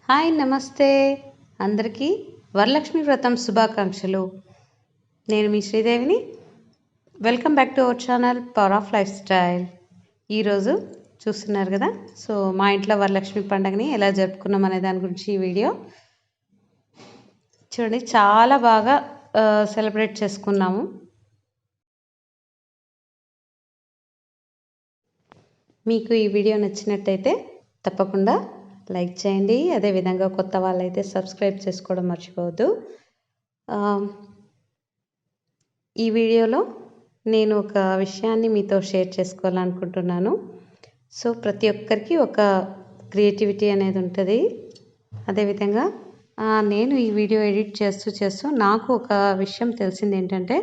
Hi నమస్తే అందరికీ వరలక్ష్మి వ్రతం శుభాకాంక్షలు. నేను మీ శ్రీదేవిని. Welcome back to our channel power of life style. ఈరోజు చూస్తున్నారు కదా, సో మా ఇంట్లో వరలక్ష్మి పండుగని ఎలా జరుపుకున్నాం అనే దాని గురించి ఈ వీడియో చూడండి. చాలా బాగా సెలబ్రేట్ చేసుకున్నాము. మీకు ఈ వీడియో నచ్చినట్టయితే తప్పకుండా లైక్ చేయండి. అదేవిధంగా కొత్త వాళ్ళైతే సబ్స్క్రైబ్ చేసుకోవడం మర్చిపోవద్దు. ఈ వీడియోలో నేను ఒక విషయాన్ని మీతో షేర్ చేసుకోవాలనుకుంటున్నాను. సో ప్రతి ఒక్కరికి ఒక క్రియేటివిటీ అనేది ఉంటుంది. అదేవిధంగా నేను ఈ వీడియో ఎడిట్ చేస్తూ నాకు ఒక విషయం తెలిసింది ఏంటంటే,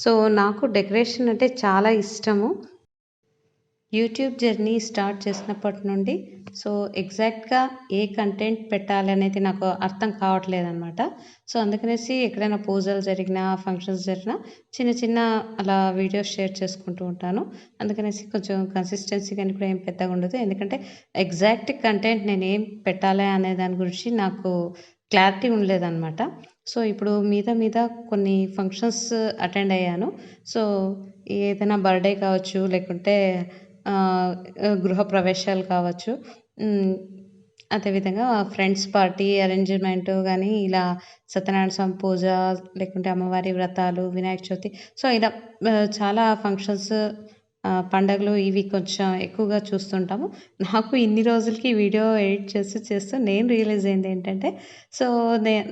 సో నాకు డెకరేషన్ అంటే చాలా ఇష్టము. యూట్యూబ్ జర్నీ స్టార్ట్ చేసినప్పటి నుండి సో ఎగ్జాక్ట్గా ఏ కంటెంట్ పెట్టాలి అనేది నాకు అర్థం కావట్లేదన్నమాట. సో అందుకనేసి ఎక్కడైనా పూజలు జరిగినా, ఫంక్షన్స్ జరిగినా చిన్న అలా వీడియోస్ షేర్ చేసుకుంటూ ఉంటాను. అందుకనేసి కొంచెం కన్సిస్టెన్సీ కానీ కూడా ఏం పెద్దగా ఉండదు. ఎందుకంటే ఎగ్జాక్ట్ కంటెంట్ నేను ఏం పెట్టాలి అనే దాని గురించి నాకు క్లారిటీ ఉండలేదన్నమాట. సో ఇప్పుడు మీద కొన్ని ఫంక్షన్స్ అటెండ్ అయ్యాను. సో ఏదైనా బర్త్డే కావచ్చు, లేకుంటే గృహప్రవేశాలు కావచ్చు, అదేవిధంగా ఫ్రెండ్స్ పార్టీ అరేంజ్మెంట్ కానీ, ఇలా సత్యనారాయణ స్వామి పూజ, లేకుంటే అమ్మవారి వ్రతాలు, వినాయక చవితి, సో ఇలా చాలా ఫంక్షన్స్, పండగలు ఇవి కొంచెం ఎక్కువగా చూస్తుంటాము. నాకు ఇన్ని రోజులకి వీడియో ఎడిట్ చేస్తూ నేను రియలైజ్ అయింది ఏంటంటే, సో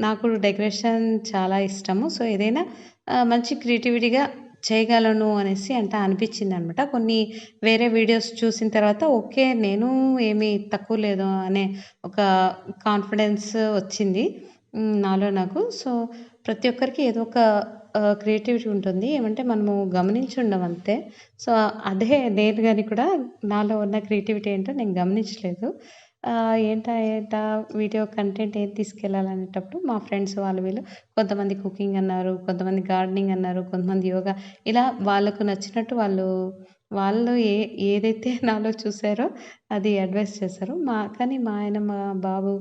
నాకు డెకరేషన్ చాలా ఇష్టము. సో ఏదైనా మంచి క్రియేటివిటీగా చేయగలను అనేసి అనిపించింది అనమాట. కొన్ని వేరే వీడియోస్ చూసిన తర్వాత ఓకే, నేను ఏమీ తక్కువ లేదు అనే ఒక కాన్ఫిడెన్స్ వచ్చింది నాలో నాకు. సో ప్రతి ఒక్కరికి ఏదో ఒక క్రియేటివిటీ ఉంటుంది. ఏమంటే మనము గమనించి ఉండం అంతే. సో అదే నేను కానీ కూడా నాలో ఉన్న క్రియేటివిటీ ఏంటో నేను గమనించలేదు. ఏంటా వీడియో కంటెంట్ ఏది తీసుకెళ్ళాలనేటప్పుడు మా ఫ్రెండ్స్ వాళ్ళు వీళ్ళు కొంతమంది కుకింగ్ అన్నారు, కొంతమంది గార్డెనింగ్ అన్నారు, కొంతమంది యోగా, ఇలా వాళ్ళకు నచ్చినట్టు వాళ్ళు ఏదైతే నాలో చూసారో అది అడ్వైస్ చేశారు. కానీ మా ఆయన, మా బాబు,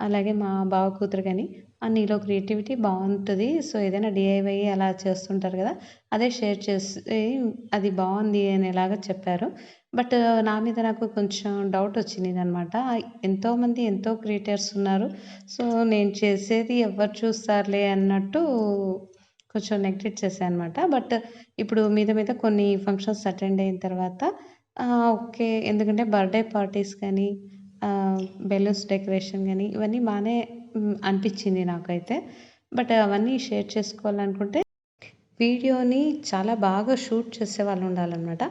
అలాగే మా బావ కూతురు కానీ నీలో క్రియేటివిటీ బాగుంటుంది, సో ఏదైనా డిఐవై అలా చేస్తుంటారు కదా, అదే షేర్ చేసి అది బాగుంది అనేలాగా చెప్పారు. బట్ నా మీద నాకు కొంచెం డౌట్ వచ్చిందనమాట. ఎంతోమంది ఎంతో క్రియేటర్స్ ఉన్నారు. సో నేను చేసేది ఎవరు చూస్తారులే అన్నట్టు కొంచెం నెగ్లెక్ట్ చేశాను అనమాట. బట్ ఇప్పుడు మీద కొన్ని ఫంక్షన్స్ అటెండ్ అయిన తర్వాత ఓకే, ఎందుకంటే బర్త్డే పార్టీస్ కానీ, బెలూన్స్ డెకరేషన్ కానీ ఇవన్నీ బాగానే అనిపించింది నాకైతే. బట్ అవన్నీ షేర్ చేసుకోవాలనుకుంటే వీడియోని చాలా బాగా షూట్ చేసేవాళ్ళు ఉండాలన్నమాట.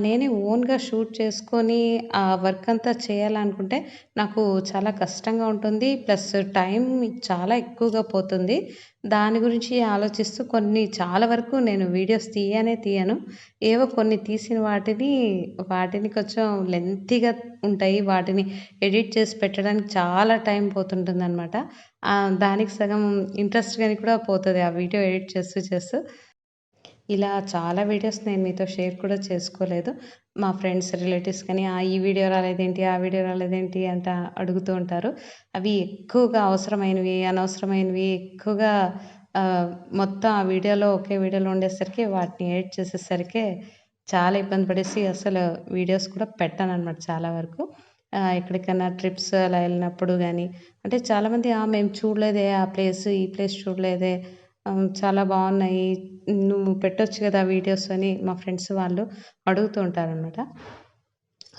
నేనే ఓన్గా షూట్ చేసుకొని ఆ వర్క్ అంతా చేయాలనుకుంటే నాకు చాలా కష్టంగా ఉంటుంది. ప్లస్ టైం చాలా ఎక్కువగా పోతుంది. దాని గురించి ఆలోచిస్తూ చాలా వరకు నేను వీడియోస్ తీయను. ఏవో కొన్ని తీసిన వాటిని కొంచెం లెంతీగా ఉంటాయి. వాటిని ఎడిట్ చేసి పెట్టడానికి చాలా టైం పోతుంటుందన్నమాట. దానికి సగం ఇంట్రెస్ట్ గాని కూడా పోతుంది ఆ వీడియో ఎడిట్ చేస్తూ. ఇలా చాలా వీడియోస్ నేను మీతో షేర్ కూడా చేసుకోలేదు. మా ఫ్రెండ్స్, రిలేటివ్స్ కానీ ఈ వీడియో రాలేదేంటి, ఆ వీడియో రాలేదేంటి అడుగుతూ ఉంటారు. అవి ఎక్కువగా అవసరమైనవి, అనవసరమైనవి ఎక్కువగా మొత్తం ఆ వీడియోలో ఒకే వీడియోలో ఉండేసరికి వాటిని ఎడిట్ చేసేసరికి చాలా ఇబ్బంది పడేసి అసలు వీడియోస్ కూడా పెట్టానన్నమాట చాలా వరకు. ఎక్కడికైనా ట్రిప్స్ అలా వెళ్ళినప్పుడు కానీ, అంటే చాలామంది మేము చూడలేదే ఆ ప్లేస్, ఈ ప్లేస్ చూడలేదే, చాలా బాగున్నాయి, నువ్వు పెట్టొచ్చు కదా వీడియోస్ అని మా ఫ్రెండ్స్ వాళ్ళు అడుగుతూ ఉంటారనమాట.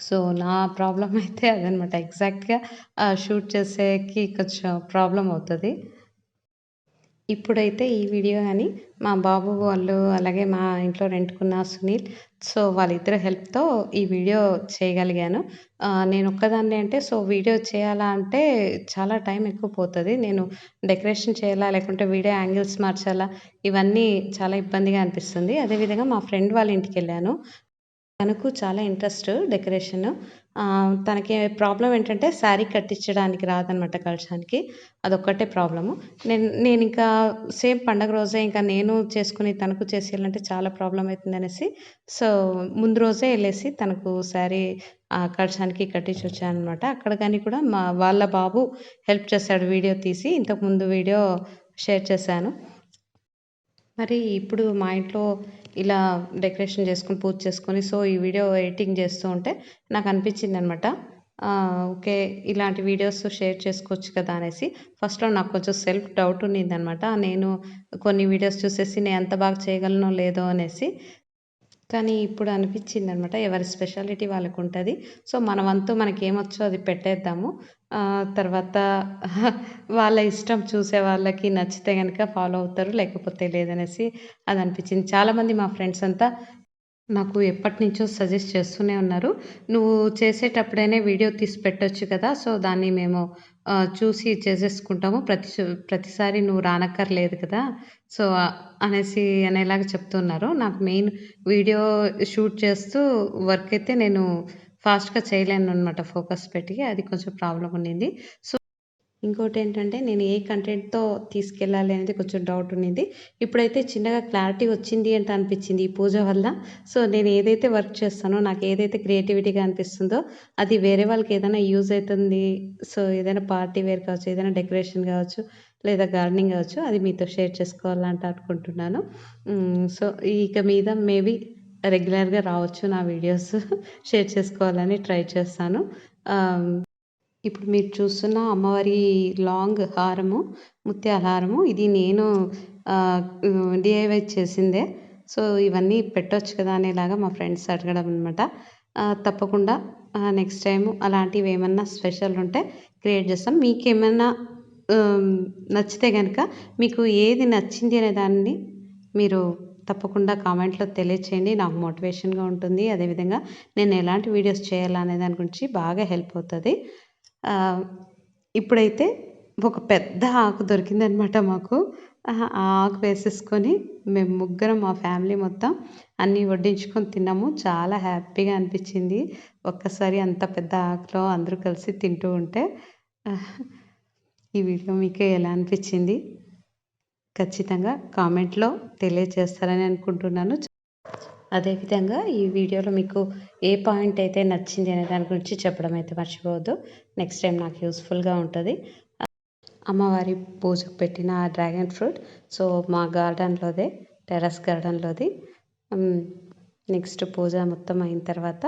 సో నా ప్రాబ్లమ్ అయితే అదనమాట. ఎగ్జాక్ట్గా షూట్ చేసేకి కొంచెం ప్రాబ్లం అవుతుంది. ఇప్పుడైతే ఈ వీడియో కానీ మా బాబు వాళ్ళు, అలాగే మా ఇంట్లో రెంట్కున్న సునీల్, సో వాళ్ళిద్దరి హెల్ప్తో ఈ వీడియో చేయగలిగాను. నేను ఒక్కదాన్నే అంటే సో వీడియో చేయాలా అంటే చాలా టైం ఎక్కువ పోతుంది. నేను డెకరేషన్ చేయాలా, లేకుంటే వీడియో యాంగిల్స్ మార్చాలా, ఇవన్నీ చాలా ఇబ్బందిగా అనిపిస్తుంది. అదేవిధంగా మా ఫ్రెండ్ వాళ్ళ ఇంటికి వెళ్ళాను. తనకు చాలా ఇంట్రెస్ట్ డెకరేషన్. తనకి ప్రాబ్లమ్ ఏంటంటే శారీ కట్టించడానికి రాదనమాట కలశానికి. అదొక్కటే ప్రాబ్లము. నేనింకా సేమ్ పండగ రోజే ఇంకా నేను చేసుకొని తనకు చేసేయాలంటే చాలా ప్రాబ్లమ్ అయితుందనేసి, సో, ముందు రోజే ఎళ్ళేసి తనకు శారీ కలశానికి కట్టించొచ్చాననమాట. అక్కడ గాని కూడా వాళ్ళ బాబు హెల్ప్ చేశాడు వీడియో తీసి. ఇంతకుముందు వీడియో షేర్ చేశాను. మరి ఇప్పుడు మా ఇంట్లో ఇలా డెకరేషన్ చేసుకొని, పూజ చేసుకొని, సో, ఈ వీడియో ఎడిటింగ్ చేస్తూ ఉంటే నాకనిపించిందనమాట. ఓకే. ఇలాంటి వీడియోస్ షేర్ చేసుకోవచ్చు కదా అనేసి. ఫస్ట్‌లో నాకు కొంచెం సెల్ఫ్ డౌట్ ఉండిందనమాట. నేను కొన్ని వీడియోస్ చూసేసి నేను ఎంత బాగా చేయగలనో లేదో అనేసి. కానీ ఇప్పుడు అనిపించిందనమాట. ఎవరి స్పెషాలిటీ వాళ్ళకుంటది. సో, మన వంతు మనకేమొచ్చో అది పెట్టేద్దాము. తర్వాత వాళ్ళ ఇష్టం చూసే వాళ్ళకి నచ్చితే గనక ఫాలో అవుతారు. లేకపోతే లేదనేసి అదనిపించింది. చాలామంది మా ఫ్రెండ్స్ అంతా నాకు ఎప్పటినుంచో సజెస్ట్ చేస్తూనే ఉన్నారు. "నువ్వు చేసేటప్పుడైనా వీడియో తీసి పెట్టొచ్చు కదా! సో, దాన్ని మేము చూసి చేసేసుకుంటాము. ప్రతిసారి నువ్వు రానక్కర్లేదు కదా!" సో, అనేలాగా చెప్తున్నారు. నాకు మెయిన్ వీడియో షూట్ చేస్తూ వర్క్ అయితే నేను ఫాస్ట్‌గా చేయలేననమాట ఫోకస్ పెట్టి. అది కొంచెం ప్రాబ్లమ్ ఉండింది. సో, ఇంకోటేంటంటే నేను ఏ కంటెంట్‌తో తీసుకెళ్ళాలి అనేది కొంచెం డౌట్ ఉండింది. ఇప్పుడైతే చిన్నగా క్లారిటీ వచ్చింది అంటే అనిపించింది ఈ పూజ వల్ల. సో, నేను ఏదైతే వర్క్ చేస్తానో, నాకు ఏదైతే క్రియేటివిటీగా అనిపిస్తుందో అది వేరే వాళ్ళకి ఏదైనా యూజ్ అయితుంది. సో, ఏదైనా పార్టీ వేర్ కావచ్చు, ఏదైనా డెకరేషన్ కావచ్చు, లేదా గార్డెనింగ్ కావచ్చు, అది మీతో షేర్ చేసుకోవాలంట అనుకుంటున్నాను. సో, ఇక మీద మేబీ రెగ్యులర్‌గా రావచ్చు నా వీడియోస్ షేర్ చేసుకోవాలని ట్రై చేస్తాను. ఆహ్ ఇప్పుడు మీరు చూస్తున్న అమ్మవారి లాంగ్ హారము, ముత్యాల హారము. ఇది నేను డీఐవై చేసిందే. సో, ఇవన్నీ పెట్టొచ్చు కదా! అనేలాగా మా ఫ్రెండ్స్ అడగడం అనమాట. తప్పకుండా నెక్స్ట్ టైము అలాంటివేమన్నా స్పెషల్ ఉంటే క్రియేట్ చేస్తాం. మీకేమన్నా ఆహ్, నచ్చితే గనక మీకు ఏది నచ్చింది అనే దాన్ని మీరు తప్పకుండా కామెంట్‌లో తెలియచేయండి. నాకు మోటివేషన్‌గా ఉంటుంది. అదేవిధంగా నేను ఎలాంటి వీడియోస్ చేయాలా అనే దాని గురించి బాగా హెల్ప్ అవుతది. ఇప్పుడైతే ఒక పెద్ద ఆకు దొరికిందనమాట మాకు. ఆ ఆకు వేసేసుకొని మేము ముగ్గురం మా ఫ్యామిలీ మొత్తం అన్నీ వడ్డించుకొని తిన్నాము. చాలా హ్యాపీగా అనిపించింది. ఒక్కసారి అంత పెద్ద ఆకులో అందరూ కలిసి తింటూ ఉంటే. ఈ వీడియో మీకు ఎలా అనిపించింది? ఖచ్చితంగా కామెంట్‌లో తెలియజేస్తారని అనుకుంటున్నాను. అదేవిధంగా ఈ వీడియోలో మీకు ఏ పాయింట్ అయితే నచ్చింది అనే దాని గురించి చెప్పడం అయితే మర్చిపోవద్దు. నెక్స్ట్ టైం నాకు యూస్‌ఫుల్‌గా ఉంటది. అమ్మవారి పూజకు పెట్టిన డ్రాగన్ ఫ్రూట్. సో, మా గార్డెన్‌లోదే, టెర్రస్ గార్డెన్‌లోది. నెక్స్ట్ పూజ మొత్తం అయిన తర్వాత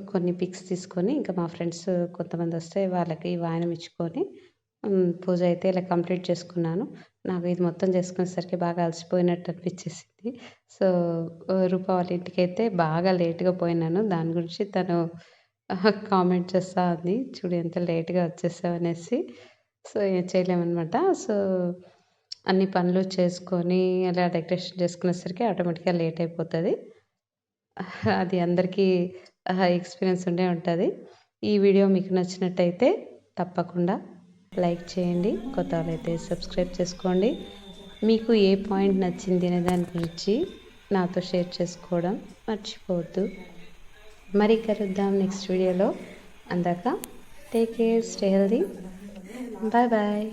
కొన్ని పిక్స్ తీసుకొని ఇంకా మా ఫ్రెండ్స్ కొంతమందొస్తే వాళ్ళకి వాయనం ఇచ్చుకొని పూజ అయితే ఇలా కంప్లీట్ చేసుకున్నాను. నాకు ఇది మొత్తం చేసుకునేసరికి బాగా అలసిపోయినట్టు అనిపించేసింది. సో, రూపా వాళ్ళ ఇంటికైతే బాగా లేట్‌గా పోయినాను. దాని గురించి తను కామెంట్ చేస్తా ఉంది. చూడు ఎంత లేట్‌గా వచ్చేసావనేసి. సో, ఏం చేయలేమనమాట. సో, అన్ని పనులు చేసుకొని అలా డెకరేషన్ చేసుకునేసరికి ఆటోమేటిక్‌గా లేట్ అయిపోతది. అది అందరికీ ఎక్స్‌పీరియన్స్ ఉండే ఉంటది. ఈ వీడియో మీకు నచ్చినట్టయితే తప్పకుండా లైక్ చేయండి. కొత్త వాళ్ళైతే సబ్స్క్రైబ్ చేసుకోండి. మీకు ఏ పాయింట్ నచ్చింది అనే దాని గురించి నాతో షేర్ చేసుకోవడం మర్చిపోవద్దు. మరి కలుద్దాం నెక్స్ట్ వీడియోలో. అందాక take care, stay healthy. Bye bye.